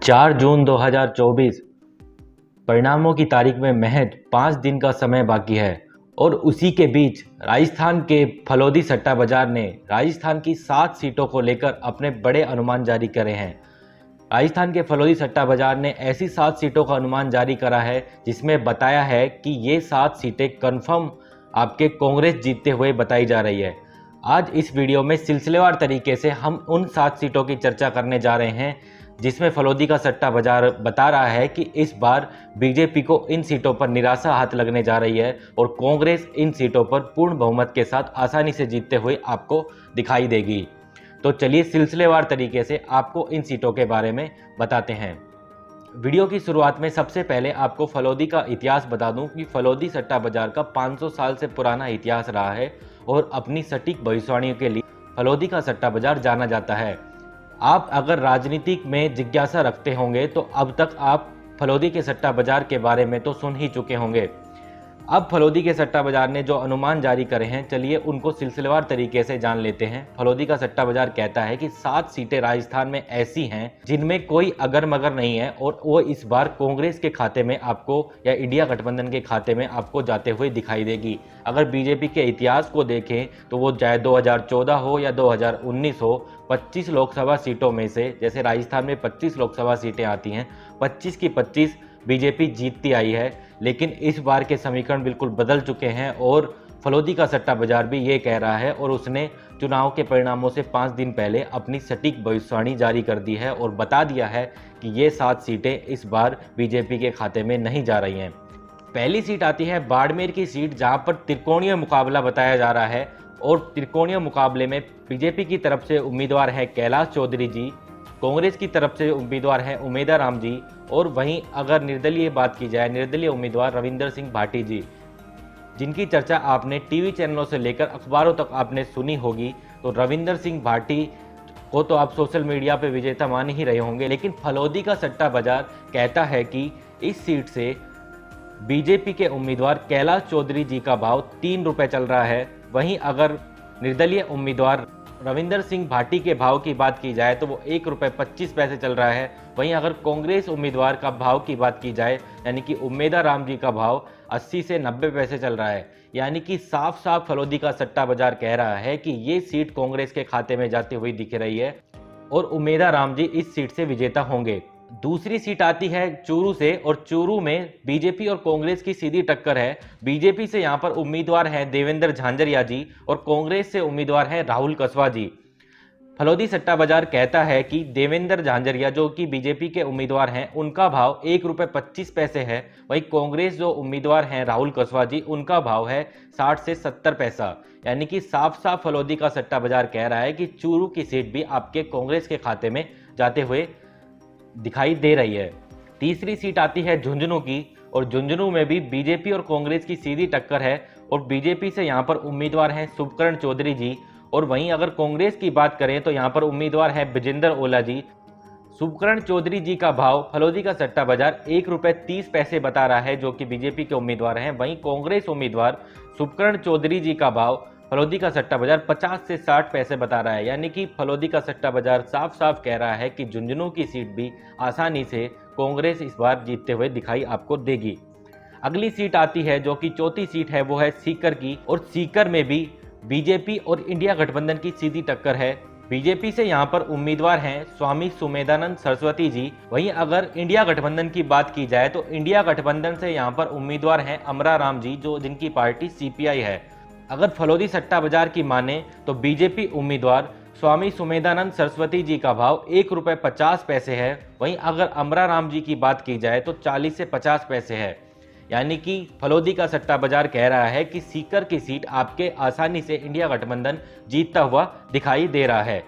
4 जून 2024 परिणामों की तारीख में महज 5 दिन का समय बाकी है और उसी के बीच राजस्थान के फलोदी सट्टा बाजार ने राजस्थान की 7 सीटों को लेकर अपने बड़े अनुमान जारी करे हैं। राजस्थान के फलोदी सट्टा बाजार ने ऐसी 7 सीटों का अनुमान जारी करा है जिसमें बताया है कि ये 7 सीटें कन्फर्म आपके कांग्रेस जीतते हुए बताई जा रही है। आज इस वीडियो में सिलसिलेवार तरीके से हम उन 7 सीटों की चर्चा करने जा रहे हैं जिसमें फलोदी का सट्टा बाजार बता रहा है कि इस बार बीजेपी को इन सीटों पर निराशा हाथ लगने जा रही है और कांग्रेस इन सीटों पर पूर्ण बहुमत के साथ आसानी से जीतते हुए आपको दिखाई देगी। तो चलिए सिलसिलेवार तरीके से आपको इन सीटों के बारे में बताते हैं। वीडियो की शुरुआत में सबसे पहले आपको फलोदी का इतिहास बता दूं कि फलोदी सट्टा बाजार का 500 साल से पुराना इतिहास रहा है और अपनी सटीक भविष्यवाणियों के लिए फलोदी का सट्टा बाजार जाना जाता है। आप अगर राजनीतिक में जिज्ञासा रखते होंगे तो अब तक आप फलोदी के सट्टा बाजार के बारे में तो सुन ही चुके होंगे। अब फलोदी के सट्टा बाजार ने जो अनुमान जारी करे हैं, चलिए उनको सिलसिलेवार तरीके से जान लेते हैं। फलोदी का सट्टा बाजार कहता है कि 7 सीटें राजस्थान में ऐसी हैं जिनमें कोई अगर मगर नहीं है और वो इस बार कांग्रेस के खाते में आपको या इंडिया गठबंधन के खाते में आपको जाते हुए दिखाई देगी। अगर बीजेपी के इतिहास को देखें तो वो चाहे 2014 हो या 2019 हो, 25 लोकसभा सीटों में से, जैसे राजस्थान में 25 लोकसभा सीटें आती हैं, 25 की 25 बीजेपी जीतती आई है। लेकिन इस बार के समीकरण बिल्कुल बदल चुके हैं और फलोदी का सट्टा बाजार भी ये कह रहा है और उसने चुनाव के परिणामों से 5 दिन पहले अपनी सटीक भविष्यवाणी जारी कर दी है और बता दिया है कि ये 7 सीटें इस बार बीजेपी के खाते में नहीं जा रही हैं। पहली सीट आती है बाड़मेर की सीट, जहां पर त्रिकोणीय मुकाबला बताया जा रहा है और त्रिकोणीय मुकाबले में बीजेपी की तरफ से उम्मीदवार है कैलाश चौधरी जी, कांग्रेस की तरफ से उम्मीदवार है उमेदा राम जी और वहीं अगर निर्दलीय बात की जाए, निर्दलीय उम्मीदवार रविंदर सिंह भाटी जी, जिनकी चर्चा आपने टीवी चैनलों से लेकर अखबारों तक आपने सुनी होगी। तो रविंदर सिंह भाटी को तो आप सोशल मीडिया पे विजेता मान ही रहे होंगे, लेकिन फलोदी का सट्टा बाजार कहता है कि इस सीट से बीजेपी के उम्मीदवार कैलाश चौधरी जी का भाव 3 रुपये चल रहा है। वहीं अगर निर्दलीय उम्मीदवार रविंदर सिंह भाटी के भाव की बात की जाए तो वो 1 रुपये 25 पैसे चल रहा है। वहीं अगर कांग्रेस उम्मीदवार का भाव की बात की जाए, यानी कि उमेदा राम जी का भाव 80 से 90 पैसे चल रहा है। यानी कि साफ साफ फलोदी का सट्टा बाजार कह रहा है कि ये सीट कांग्रेस के खाते में जाती हुई दिख रही है और उमेदा राम जी इस सीट से विजेता होंगे। दूसरी सीट आती है चूरू से और चूरू में बीजेपी और कांग्रेस की सीधी टक्कर है। बीजेपी से यहां पर उम्मीदवार हैं देवेंद्र झांझरिया जी और कांग्रेस से उम्मीदवार हैं राहुल कसवा जी। फलोदी सट्टा बाजार कहता है कि देवेंद्र झांझरिया जो कि बीजेपी के उम्मीदवार हैं, उनका भाव 1 रुपये 25 पैसे है। वहीं कांग्रेस जो उम्मीदवार हैं राहुल कसवा जी, उनका भाव है 60 से 70 पैसा। यानी कि साफ साफ फलोदी का सट्टा बाजार कह रहा है कि चूरू की सीट भी आपके कांग्रेस के खाते में जाते हुए दिखाई दे रही है। तीसरी सीट आती है झुंझुनू की और झुंझुनू में भी बीजेपी और कांग्रेस की सीधी टक्कर है और बीजेपी से यहां पर उम्मीदवार हैं शुभकरण चौधरी जी और वहीं अगर कांग्रेस की बात करें तो यहां पर उम्मीदवार है विजेंद्र ओला जी। शुभकरण चौधरी जी का भाव फलोदी का सट्टा बाजार 1 रुपये 30 पैसे बता रहा है, जो कि बीजेपी के उम्मीदवार हैं। वहीं कांग्रेस उम्मीदवार शुभकरण चौधरी जी का भाव फलोदी का सट्टा बाजार 50 से 60 पैसे बता रहा है। यानी कि फलोदी का सट्टा बाजार साफ साफ कह रहा है कि झुंझुनू की सीट भी आसानी से कांग्रेस इस बार जीतते हुए दिखाई आपको देगी। अगली सीट आती है जो कि चौथी सीट है, वो है सीकर की और सीकर में भी बीजेपी और इंडिया गठबंधन की सीधी टक्कर है। बीजेपी से यहां पर उम्मीदवार हैं स्वामी सुमेधानंद सरस्वती जी। वहीं अगर इंडिया गठबंधन की बात की जाए तो इंडिया गठबंधन से यहां पर उम्मीदवार हैं अमरा राम जी, जो जिनकी पार्टी सीपीआई है। अगर फलोदी सट्टा बाजार की माने तो बीजेपी उम्मीदवार स्वामी सुमेधानंद सरस्वती जी का भाव 1 रुपये 50 पैसे है। वहीं अगर अमरा राम जी की बात की जाए तो 40 से 50 पैसे है। यानी कि फलोदी का सट्टा बाजार कह रहा है कि सीकर की सीट आपके आसानी से इंडिया गठबंधन जीतता हुआ दिखाई दे रहा है।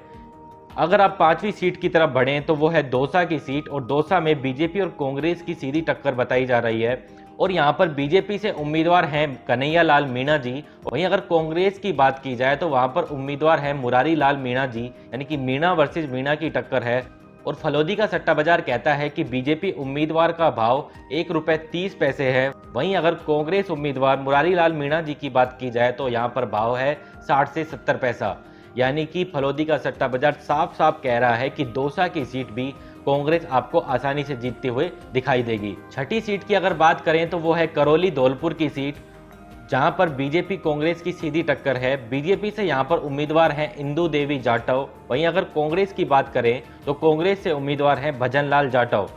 अगर आप 5वीं सीट की तरफ बढ़ें तो वो है दौसा की सीट और दौसा में बीजेपी और कांग्रेस की सीधी टक्कर बताई जा रही है और यहाँ पर बीजेपी से उम्मीदवार हैं कन्हैया लाल मीणा जी। वहीं अगर कांग्रेस की बात की जाए तो वहां पर उम्मीदवार हैं मुरारी लाल मीणा जी। यानी कि मीणा वर्सेस मीणा की टक्कर है और फलोदी का सट्टा बाजार कहता है कि बीजेपी उम्मीदवार का भाव 1 रुपये 30 पैसे है। वहीं अगर कांग्रेस उम्मीदवार मुरारी लाल मीणा जी की बात की जाए तो यहाँ पर भाव है 60 से 70 पैसा। यानी कि फलोदी का सट्टा बाजार साफ साफ कह रहा है कि दौसा की सीट भी कांग्रेस आपको आसानी से जीतते हुए दिखाई देगी। छठी सीट की अगर बात करें तो वो है करौली धौलपुर की सीट, जहां पर बीजेपी कांग्रेस की सीधी टक्कर है। बीजेपी से यहां पर उम्मीदवार हैं इंदू देवी जाटव। वहीं अगर कांग्रेस की बात करें तो कांग्रेस से उम्मीदवार हैं भजन लाल जाटव।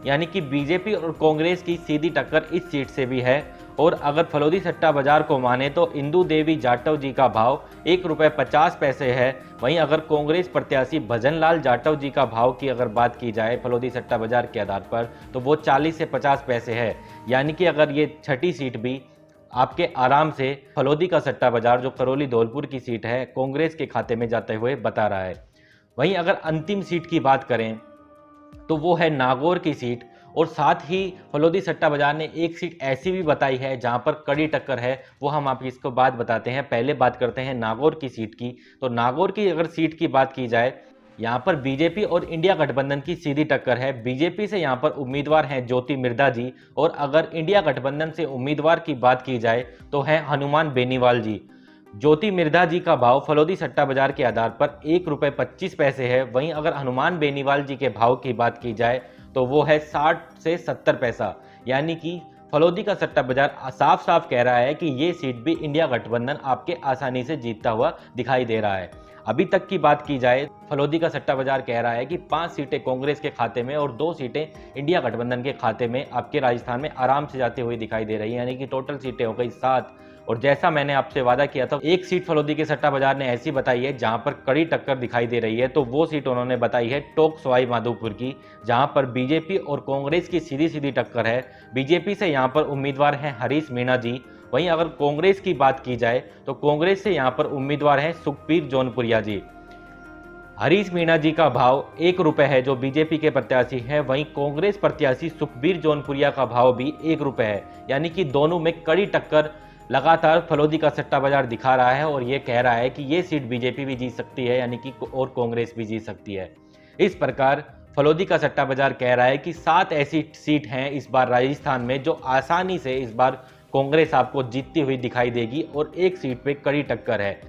यानी कि बीजेपी और कांग्रेस की सीधी टक्कर इस सीट से भी है। और अगर फलोदी सट्टा बाजार को माने तो इंदू देवी जाटव जी का भाव ₹1.50 है। वहीं अगर कांग्रेस प्रत्याशी भजन लाल जाटव जी का भाव की अगर बात की जाए फलोदी सट्टा बाजार के आधार पर तो वो 40 से 50 पैसे है। यानी कि अगर ये छठी सीट भी आपके आराम से फलोदी का सट्टा बाजार जो करौली धौलपुर की सीट है कांग्रेस के खाते में जाते हुए बता रहा है। वहीं अगर अंतिम सीट की बात करें तो वो है नागौर की सीट। और साथ ही फलोदी सट्टा बाजार ने एक सीट ऐसी भी बताई है जहां पर कड़ी टक्कर है, वो हम आप इसको बात बताते हैं। पहले बात करते हैं नागौर की सीट की। तो नागौर की अगर सीट की बात की जाए, यहां पर बीजेपी और इंडिया गठबंधन की सीधी टक्कर है। बीजेपी से यहां पर उम्मीदवार हैं ज्योति मिर्धा जी, और अगर इंडिया गठबंधन से उम्मीदवार की बात की जाए तो है हनुमान बेनीवाल जी। ज्योति मिर्धा जी का भाव फलोदी सट्टा बाजार के आधार पर ₹1.25 है। वहीं अगर हनुमान बेनीवाल जी के भाव की बात की जाए तो वो है 60 से 70 पैसा। यानी कि फलोदी का सट्टा बाजार साफ साफ कह रहा है कि ये सीट भी इंडिया गठबंधन आपके आसानी से जीतता हुआ दिखाई दे रहा है। अभी तक की बात की जाए, फलोदी का सट्टा बाजार कह रहा है कि 5 सीटें कांग्रेस के खाते में और 2 सीटें इंडिया गठबंधन के खाते में आपके राजस्थान में आराम से जाती हुई दिखाई दे रही है। यानी कि टोटल सीटें हो गई 7। और जैसा मैंने आपसे वादा किया था, एक सीट फलोदी के सट्टा बाजार ने ऐसी बताई है जहां पर कड़ी टक्कर दिखाई दे रही है। तो वो सीट उन्होंने बताई है टोंक सवाई माधोपुर की, जहां पर बीजेपी और कांग्रेस की सीधी सीधी टक्कर है। बीजेपी से यहां पर उम्मीदवार हैं हरीश मीणा जी। वहीं अगर कांग्रेस की बात की जाए तो कांग्रेस से यहां पर उम्मीदवार हैं सुखबीर जौनपुरिया जी। हरीश मीणा जी का भाव ₹1 है जो बीजेपी के प्रत्याशी है। वहीं कांग्रेस प्रत्याशी सुखबीर जौनपुरिया का भाव भी ₹1 है। यानी कि दोनों में कड़ी टक्कर लगातार फलोदी का सट्टा बाजार दिखा रहा है और ये कह रहा है कि ये सीट बीजेपी भी जीत सकती है, यानी कि और कांग्रेस भी जीत सकती है। इस प्रकार फलोदी का सट्टा बाजार कह रहा है कि 7 ऐसी सीट हैं इस बार राजस्थान में जो आसानी से इस बार कांग्रेस आपको जीतती हुई दिखाई देगी और एक सीट पे कड़ी टक्कर है।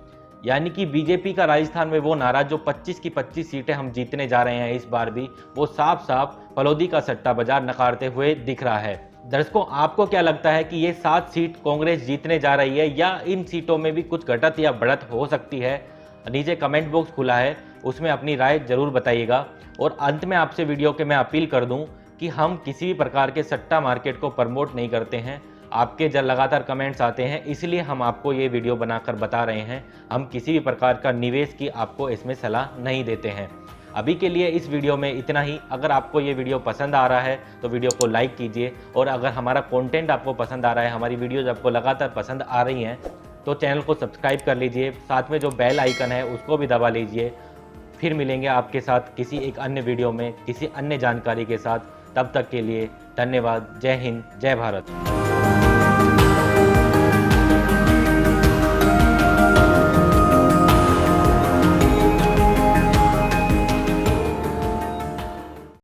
यानी कि बीजेपी का राजस्थान में वो नारा जो 25 की 25 सीटें हम जीतने जा रहे हैं इस बार भी, वो साफ साफ फलोदी का सट्टा बाजार नकारते हुए दिख रहा है। दर्शकों, आपको क्या लगता है कि ये 7 सीट कांग्रेस जीतने जा रही है या इन सीटों में भी कुछ घटत या बढ़त हो सकती है? नीचे कमेंट बॉक्स खुला है, उसमें अपनी राय जरूर बताइएगा। और अंत में आपसे वीडियो के मैं अपील कर दूं कि हम किसी भी प्रकार के सट्टा मार्केट को प्रमोट नहीं करते हैं। आपके जब लगातार कमेंट्स आते हैं इसलिए हम आपको ये वीडियो बनाकर बता रहे हैं। हम किसी भी प्रकार का निवेश की आपको इसमें सलाह नहीं देते हैं। अभी के लिए इस वीडियो में इतना ही। अगर आपको ये वीडियो पसंद आ रहा है तो वीडियो को लाइक कीजिए, और अगर हमारा कंटेंट आपको पसंद आ रहा है, हमारी वीडियोज आपको लगातार पसंद आ रही हैं, तो चैनल को सब्सक्राइब कर लीजिए। साथ में जो बेल आइकन है उसको भी दबा लीजिए। फिर मिलेंगे आपके साथ किसी एक अन्य वीडियो में किसी अन्य जानकारी के साथ। तब तक के लिए धन्यवाद। जय हिंद, जय भारत।